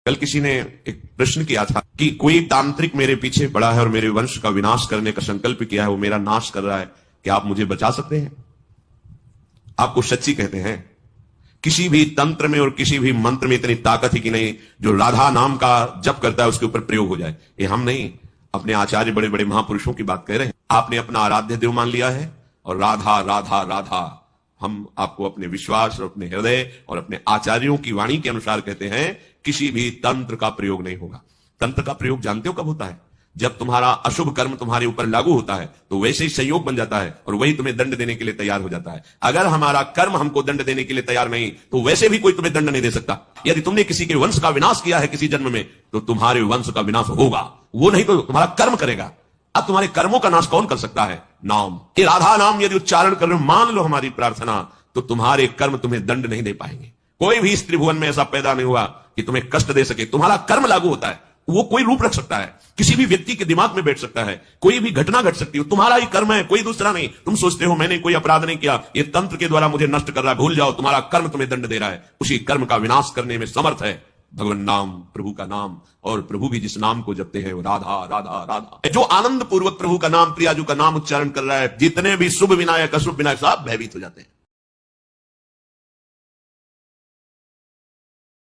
कल किसी ने एक प्रश्न किया था कि कोई तांत्रिक मेरे पीछे पड़ा है और मेरे वंश का विनाश करने का संकल्प किया है, वो मेरा नाश कर रहा है, क्या आप मुझे बचा सकते हैं? आपको सच्ची कहते हैं, किसी भी तंत्र में और किसी भी मंत्र में इतनी ताकत है कि नहीं जो राधा नाम का जप करता है उसके ऊपर प्रयोग हो जाए। ये हम नहीं, अपने आचार्य बड़े बड़े महापुरुषों की बात कह रहे हैं। आपने अपना आराध्य देव मान लिया है और राधा राधा राधा, हम आपको अपने विश्वास और अपने हृदय और अपने आचार्यों की वाणी के अनुसार कहते हैं, किसी भी तंत्र का प्रयोग नहीं होगा। तंत्र का प्रयोग जानते हो कब होता है? जब तुम्हारा अशुभ कर्म तुम्हारे ऊपर लागू होता है तो वैसे ही संयोग बन जाता है और वही तुम्हें दंड देने के लिए तैयार हो जाता है। अगर हमारा कर्म हमको दंड देने के लिए तैयार नहीं तो वैसे भी कोई तुम्हें दंड नहीं दे सकता। यदि तुमने किसी के वंश का विनाश किया है किसी जन्म में तो तुम्हारे वंश का विनाश होगा, वो नहीं तो तुम्हारा कर्म करेगा। अब तुम्हारे कर्मों का नाश कौन कर सकता है? नाम। ये राधा नाम यदि उच्चारण कर रहे हो, मान लो हमारी प्रार्थना, तो तुम्हारे कर्म तुम्हें दंड नहीं दे पाएंगे। कोई भी इस त्रिभुवन में ऐसा पैदा नहीं हुआ कि तुम्हें कष्ट दे सके। तुम्हारा कर्म लागू होता है, वो कोई रूप रख सकता है, किसी भी व्यक्ति के दिमाग में बैठ सकता है, कोई भी घटना घट सकती है, तुम्हारा ही कर्म है, कोई दूसरा नहीं। तुम सोचते हो मैंने कोई अपराध नहीं किया, ये तंत्र के द्वारा मुझे नष्ट कर रहा है, भूल जाओ, तुम्हारा कर्म तुम्हें दंड दे रहा है। उसी कर्म का विनाश करने में समर्थ है भगवान नाम, प्रभु का नाम। और प्रभु भी जिस नाम को जपते हैं वो राधा राधा राधा। जो आनंद पूर्वक प्रभु का नाम, प्रियाजू का नाम उच्चारण कर रहा है, जितने भी शुभ विनायक अशुभ विनायक सब भयभीत हो जाते हैं।